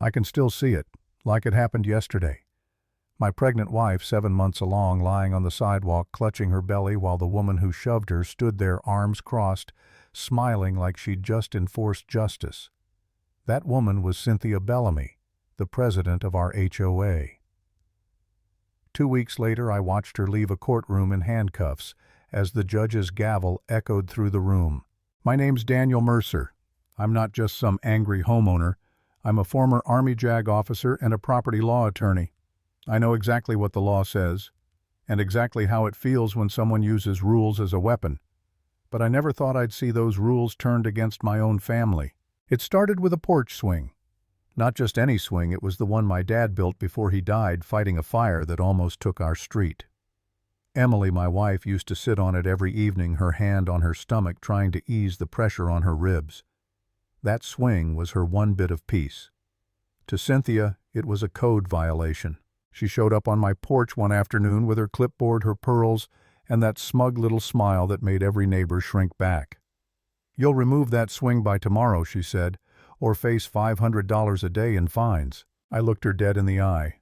I can still see it, like it happened yesterday. My pregnant wife, 7 months along, lying on the sidewalk, clutching her belly while the woman who shoved her stood there, arms crossed, smiling like she'd just enforced justice. That woman was Cynthia Bellamy, the president of our HOA. 2 weeks later, I watched her leave a courtroom in handcuffs as the judge's gavel echoed through the room. My name's Daniel Mercer. I'm not just some angry homeowner. I'm a former Army JAG officer and a property law attorney. I know exactly what the law says, and exactly how it feels when someone uses rules as a weapon. But I never thought I'd see those rules turned against my own family. It started with a porch swing. Not just any swing, it was the one my dad built before he died fighting a fire that almost took our street. Emily, my wife, used to sit on it every evening, her hand on her stomach trying to ease the pressure on her ribs. That swing was her one bit of peace. To Cynthia, it was a code violation. She showed up on my porch one afternoon with her clipboard, her pearls, and that smug little smile that made every neighbor shrink back. "You'll remove that swing by tomorrow," she said, "or face $500 a day in fines." I looked her dead in the eye.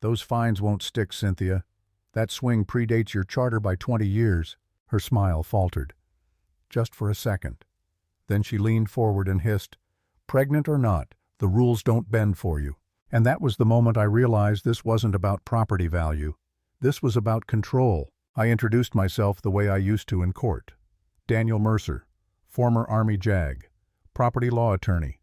"Those fines won't stick, Cynthia. That swing predates your charter by 20 years. Her smile faltered. Just for a second. Then she leaned forward and hissed, "Pregnant or not, the rules don't bend for you." And that was the moment I realized this wasn't about property value. This was about control. I introduced myself the way I used to in court. Daniel Mercer, former Army JAG, property law attorney.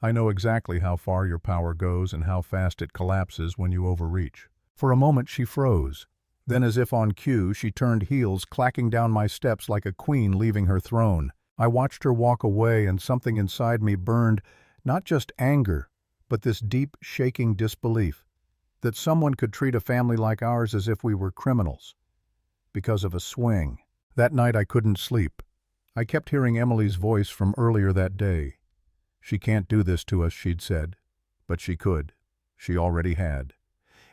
I know exactly how far your power goes and how fast it collapses when you overreach. For a moment she froze. Then, as if on cue, she turned heels, clacking down my steps like a queen leaving her throne. I watched her walk away, and something inside me burned, not just anger, but this deep, shaking disbelief that someone could treat a family like ours as if we were criminals. Because of a swing. That night I couldn't sleep. I kept hearing Emily's voice from earlier that day. "She can't do this to us," she'd said. But she could. She already had.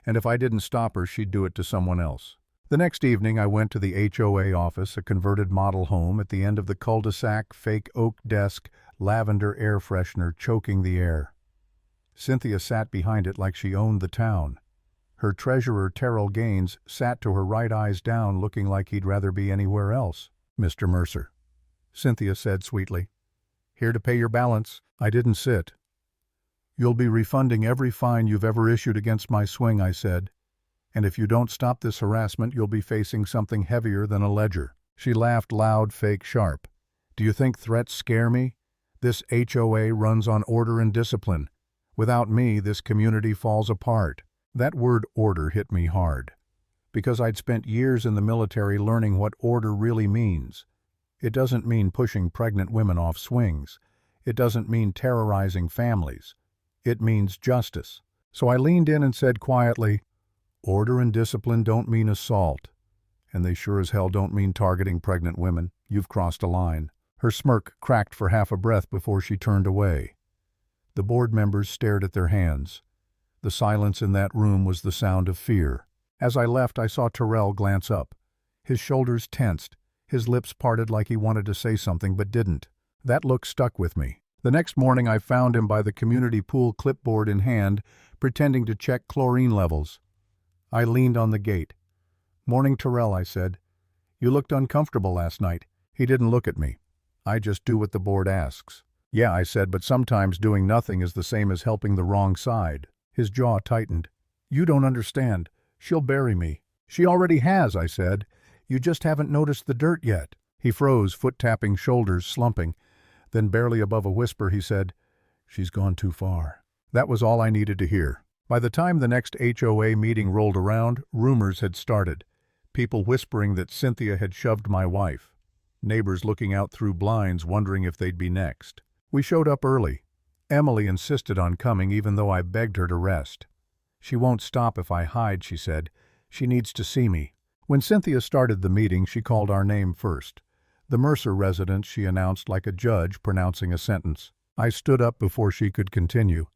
And if I didn't stop her, she'd do it to someone else. The next evening I went to the HOA office, a converted model home at the end of the cul-de-sac, fake oak desk, lavender air freshener choking the air. Cynthia sat behind it like she owned the town. Her treasurer, Terrell Gaines, sat to her right, eyes down, looking like he'd rather be anywhere else. "Mr. Mercer," Cynthia said sweetly. "Here to pay your balance." I didn't sit. "You'll be refunding every fine you've ever issued against my swing," I said. "And if you don't stop this harassment, you'll be facing something heavier than a ledger." She laughed loud, fake sharp. "Do you think threats scare me? This HOA runs on order and discipline. Without me, this community falls apart." That word order hit me hard, because I'd spent years in the military learning what order really means. It doesn't mean pushing pregnant women off swings. It doesn't mean terrorizing families. It means justice. So I leaned in and said quietly, "Order and discipline don't mean assault. And they sure as hell don't mean targeting pregnant women. You've crossed a line." Her smirk cracked for half a breath before she turned away. The board members stared at their hands. The silence in that room was the sound of fear. As I left, I saw Terrell glance up. His shoulders tensed, his lips parted like he wanted to say something but didn't. That look stuck with me. The next morning I found him by the community pool, clipboard in hand, pretending to check chlorine levels. I leaned on the gate. "Morning, Terrell," I said. "You looked uncomfortable last night." He didn't look at me. "I just do what the board asks." "Yeah," I said, "but sometimes doing nothing is the same as helping the wrong side." His jaw tightened. "You don't understand. She'll bury me." "She already has," I said. "You just haven't noticed the dirt yet." He froze, foot-tapping, shoulders slumping. Then, barely above a whisper, he said, "She's gone too far." That was all I needed to hear. By the time the next HOA meeting rolled around, rumors had started. People whispering that Cynthia had shoved my wife. Neighbors looking out through blinds, wondering if they'd be next. We showed up early. Emily insisted on coming even though I begged her to rest. "She won't stop if I hide," she said. "She needs to see me." When Cynthia started the meeting, she called our name first. "The Mercer residence," she announced like a judge pronouncing a sentence. I stood up before she could continue.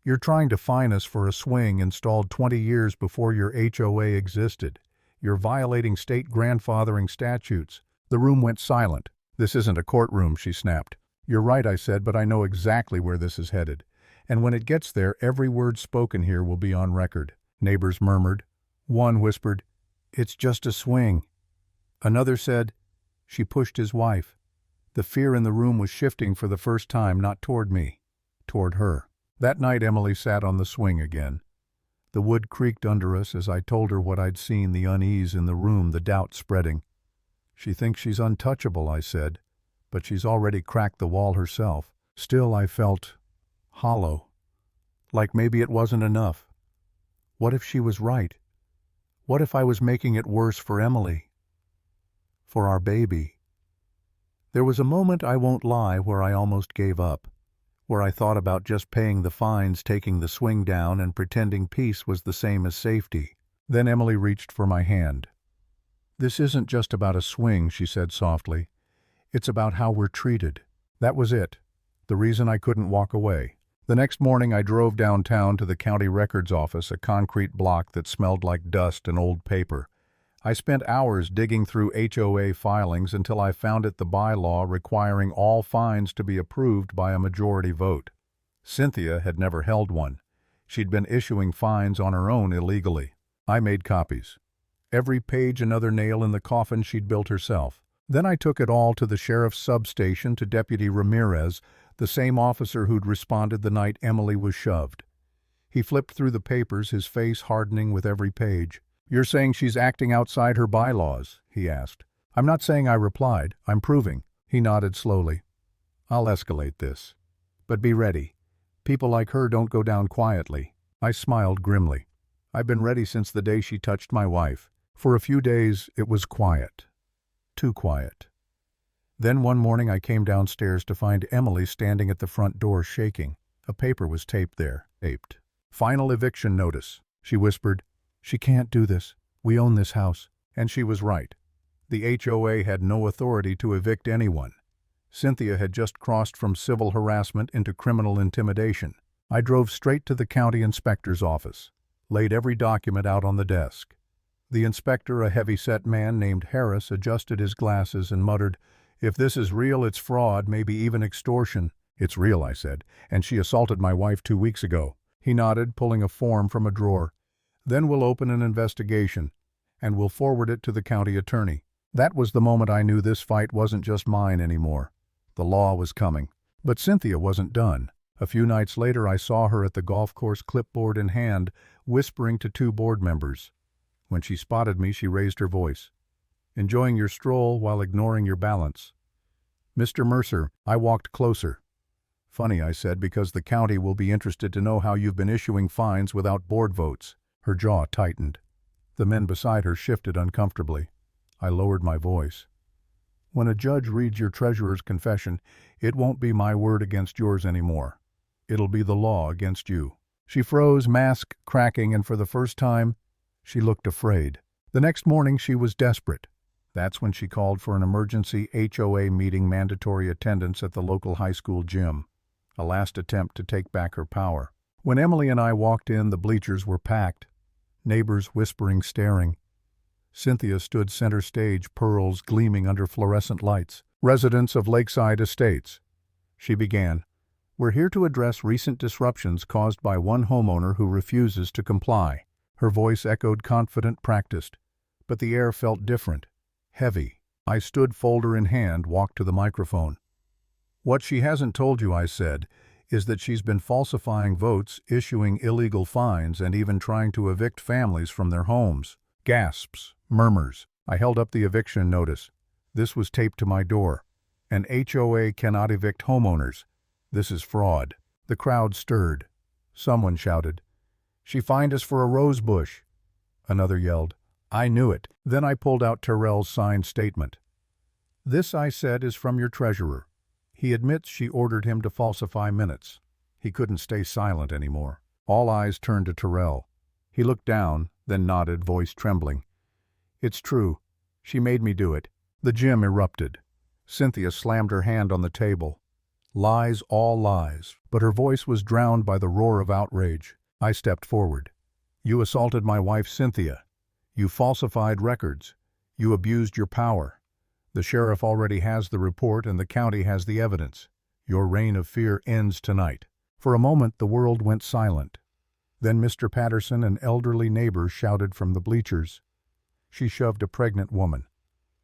"You're trying to fine us for a swing installed 20 years before your HOA existed. You're violating state grandfathering statutes." The room went silent. "This isn't a courtroom," she snapped. "You're right," I said, "but I know exactly where this is headed. And when it gets there, every word spoken here will be on record." Neighbors murmured. One whispered, "It's just a swing." Another said, "She pushed his wife." The fear in the room was shifting for the first time, not toward me, toward her. That night Emily sat on the swing again. The wood creaked under us as I told her what I'd seen, the unease in the room, the doubt spreading. "She thinks she's untouchable," I said, "but she's already cracked the wall herself." Still I felt hollow, like maybe it wasn't enough. What if she was right? What if I was making it worse for Emily? For our baby? There was a moment, I won't lie, where I almost gave up, where I thought about just paying the fines, taking the swing down, and pretending peace was the same as safety. Then Emily reached for my hand. "This isn't just about a swing," she said softly. "It's about how we're treated." That was it, the reason I couldn't walk away. The next morning I drove downtown to the county records office, a concrete block that smelled like dust and old paper. I spent hours digging through HOA filings until I found it the bylaw requiring all fines to be approved by a majority vote. Cynthia had never held one. She'd been issuing fines on her own illegally. I made copies. Every page another nail in the coffin she'd built herself. Then I took it all to the sheriff's substation, to Deputy Ramirez, the same officer who'd responded the night Emily was shoved. He flipped through the papers, his face hardening with every page. "You're saying she's acting outside her bylaws?" he asked. "I'm not saying," I replied. "I'm proving." He nodded slowly. "I'll escalate this. But be ready. People like her don't go down quietly." I smiled grimly. I've been ready since the day she touched my wife. For a few days it was quiet. Too quiet. Then one morning I came downstairs to find Emily standing at the front door shaking. A paper was taped there. Taped. "Final eviction notice," she whispered. "She can't do this. We own this house." And she was right. The HOA had no authority to evict anyone. Cynthia had just crossed from civil harassment into criminal intimidation. I drove straight to the county inspector's office, laid every document out on the desk. The inspector, a heavy-set man named Harris, adjusted his glasses and muttered, "If this is real, it's fraud, maybe even extortion." "It's real," I said, "and she assaulted my wife 2 weeks ago." He nodded, pulling a form from a drawer. "Then we'll open an investigation, and we'll forward it to the county attorney." That was the moment I knew this fight wasn't just mine anymore. The law was coming. But Cynthia wasn't done. A few nights later I saw her at the golf course, clipboard in hand, whispering to 2 board members. When she spotted me, she raised her voice. "Enjoying your stroll while ignoring your balance." "Mr. Mercer." I walked closer. "Funny," I said, "because the county will be interested to know how you've been issuing fines without board votes." Her jaw tightened. The men beside her shifted uncomfortably. I lowered my voice. "When a judge reads your treasurer's confession, it won't be my word against yours anymore. It'll be the law against you." She froze, mask cracking, and for the first time, she looked afraid. The next morning she was desperate. That's when she called for an emergency HOA meeting, mandatory attendance at the local high school gym, a last attempt to take back her power. When Emily and I walked in, the bleachers were packed, neighbors whispering, staring. Cynthia stood center stage, pearls gleaming under fluorescent lights. "Residents of Lakeside Estates," she began, "we're here to address recent disruptions caused by one homeowner who refuses to comply." Her voice echoed confident, practiced, but the air felt different, heavy. I stood folder in hand, walked to the microphone. "What she hasn't told you," I said, "is that she's been falsifying votes, issuing illegal fines, and even trying to evict families from their homes." Gasps, murmurs. I held up the eviction notice. This was taped to my door. "An HOA cannot evict homeowners. This is fraud." The crowd stirred. Someone shouted, "She fined us for a rose bush." Another yelled, "I knew it." Then I pulled out Terrell's signed statement. "This," I said, "is from your treasurer. He admits she ordered him to falsify minutes." He couldn't stay silent anymore. All eyes turned to Terrell. He looked down, then nodded, voice trembling. "It's true. She made me do it." The gym erupted. Cynthia slammed her hand on the table. Lies, all lies, but her voice was drowned by the roar of outrage. I stepped forward. "You assaulted my wife, Cynthia. You falsified records. You abused your power. The sheriff already has the report and the county has the evidence. Your reign of fear ends tonight." For a moment the world went silent. Then Mr. Patterson, an elderly neighbor, shouted from the bleachers. She shoved a pregnant woman.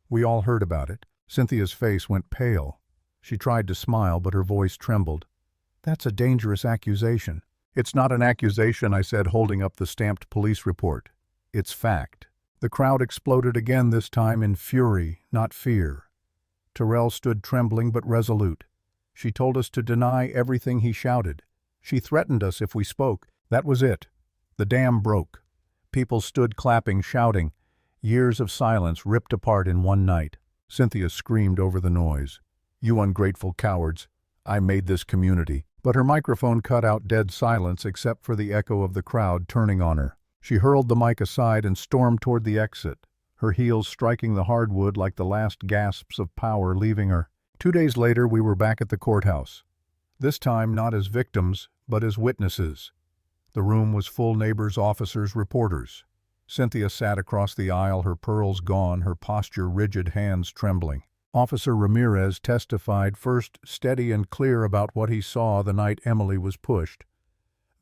We all heard about it. Cynthia's face went pale. She tried to smile, but her voice trembled. That's a dangerous accusation. It's not an accusation, I said, holding up the stamped police report. It's fact. The crowd exploded again, this time in fury, not fear. Terrell stood trembling but resolute. She told us to deny everything he shouted. She threatened us if we spoke. That was it. The dam broke. People stood clapping, shouting. Years of silence ripped apart in one night. Cynthia screamed over the noise. You ungrateful cowards. I made this community. But her microphone cut out dead silence except for the echo of the crowd turning on her. She hurled the mic aside and stormed toward the exit, her heels striking the hardwood like the last gasps of power leaving her. 2 days later we were back at the courthouse. This time not as victims, but as witnesses. The room was full, neighbors, officers, reporters. Cynthia sat across the aisle, her pearls gone, her posture rigid, hands trembling. Officer Ramirez testified, first steady and clear about what he saw the night Emily was pushed.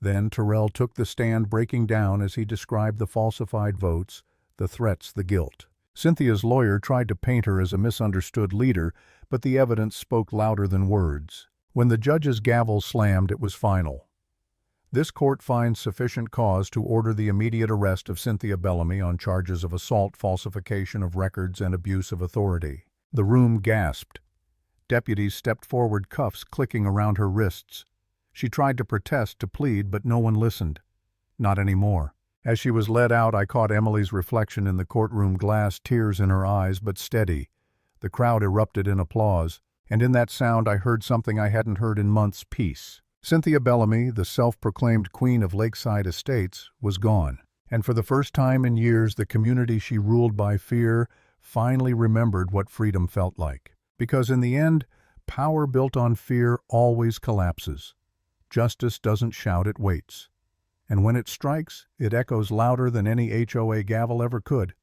Then Terrell took the stand, breaking down as he described the falsified votes, the threats, the guilt. Cynthia's lawyer tried to paint her as a misunderstood leader, but the evidence spoke louder than words. When the judge's gavel slammed, it was final. This court finds sufficient cause to order the immediate arrest of Cynthia Bellamy on charges of assault, falsification of records, and abuse of authority. The room gasped. Deputies stepped forward, cuffs clicking around her wrists. She tried to protest, to plead, but no one listened. Not anymore. As she was led out, I caught Emily's reflection in the courtroom glass, tears in her eyes, but steady. The crowd erupted in applause, and in that sound I heard something I hadn't heard in months: peace. Cynthia Bellamy, the self-proclaimed queen of Lakeside Estates, was gone. And for the first time in years, the community she ruled by fear finally remembered what freedom felt like. Because in the end, power built on fear always collapses. Justice doesn't shout, it waits. And when it strikes, it echoes louder than any HOA gavel ever could.